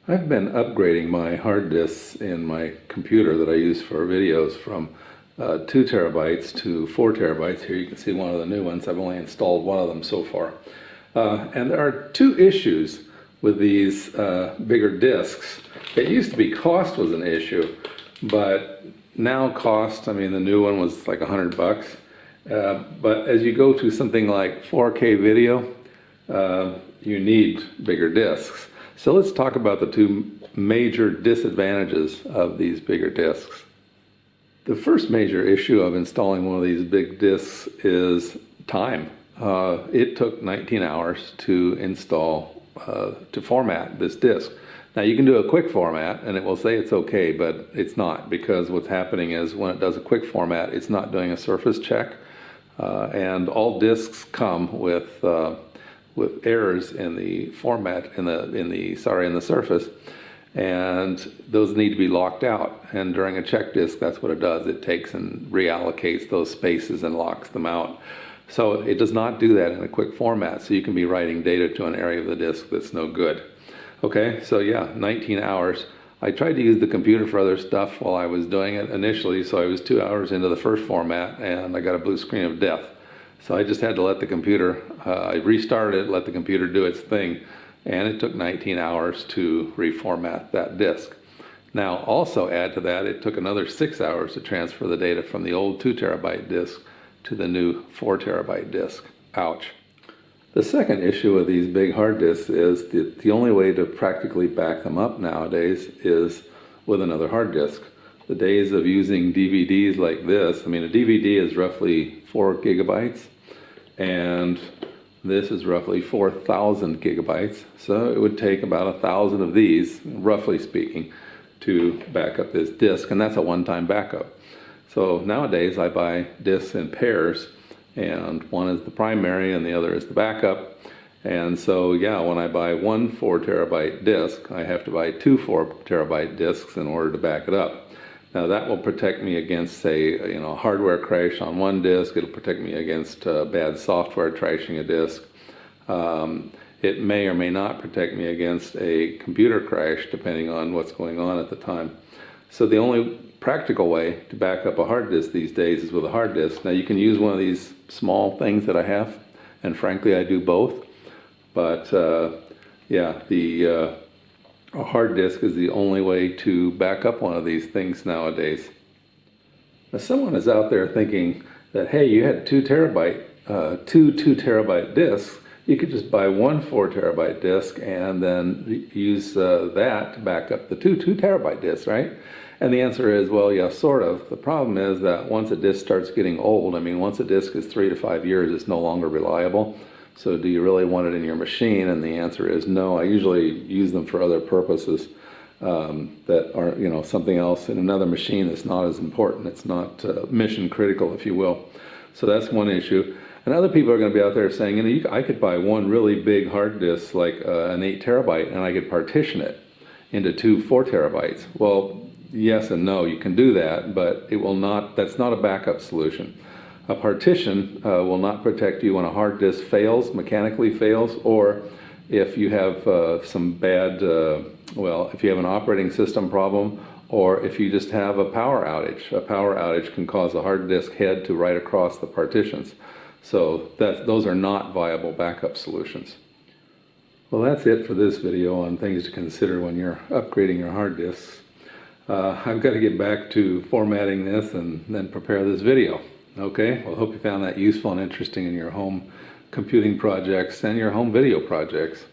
I've been upgrading my hard disks in my computer that I use for videos from 2 terabytes to 4 terabytes. Here you can see one of the new ones. I've only installed one of them so far. And there are two issues with these bigger disks. It used to be cost was an issue, but now cost, I mean the new one was like $100. But as you go to something like 4K video, you need bigger disks. So let's talk about the two major disadvantages of these bigger disks. The first major issue of installing one of these big disks is time. It took 19 hours to install, to format this disk. Now you can do a quick format and it will say it's okay, but it's not, because what's happening is when it does a quick format, it's not doing a surface check. And all disks come with errors in the format, in the surface, and those need to be locked out. And during a check disk, that's what it does. It takes and reallocates those spaces and locks them out. So it does not do that in a quick format, so you can be writing data to an area of the disk that's no good. Okay, so yeah, 19 hours. I tried to use the computer for other stuff while I was doing it initially, so I was 2 hours into the first format and I got a blue screen of death. So I just had to let the computer, I restarted it, let the computer do its thing, and it took 19 hours to reformat that disk. Now also add to that, it took another 6 hours to transfer the data from the old 2 terabyte disk to the new 4 terabyte disk. Ouch. The second issue of these big hard disks is that the only way to practically back them up nowadays is with another hard disk. The days of using DVDs like this, I mean a DVD is roughly 4 gigabytes, and this is roughly 4,000 gigabytes. So it would take about 1,000 of these, roughly speaking, to back up this disk, and that's a one-time backup. So nowadays I buy disks in pairs, and one is the primary and the other is the backup. And so yeah, when I buy one 4 terabyte disk, I have to buy 2 4 terabyte disks in order to back it up. Now that will protect me against, say, a hardware crash on one disk. It'll protect me against bad software trashing a disk. It may or may not protect me against a computer crash, depending on what's going on at the time. So the only practical way to back up a hard disk these days is with a hard disk. Now you can use one of these small things that I have, and frankly I do both. But yeah, a hard disk is the only way to back up one of these things nowadays. Now someone is out there thinking that, hey, you had 2 terabyte disks, you could just buy one 4 terabyte disk and then use that to back up the two 2 terabyte disks, right? And the answer is, well, yeah, sort of. The problem is that once a disk starts getting old, I mean, once a disk is 3 to 5 years, it's no longer reliable. So do you really want it in your machine? And the answer is no. I usually use them for other purposes that are, something else in another machine that's not as important. It's not mission critical, if you will. So that's one issue. And other people are going to be out there saying, I could buy one really big hard disk, like an 8 terabyte, and I could partition it into 2 4 terabytes. Well, yes and no, you can do that, but it will not. That's not a backup solution. A partition will not protect you when a hard disk fails, mechanically fails, or if you have some bad, if you have an operating system problem, or if you just have a power outage. A power outage can cause a hard disk head to write across the partitions. So those are not viable backup solutions. Well, that's it for this video on things to consider when you're upgrading your hard disks. I've got to get back to formatting this and then prepare this video. Okay, well, I hope you found that useful and interesting in your home computing projects and your home video projects.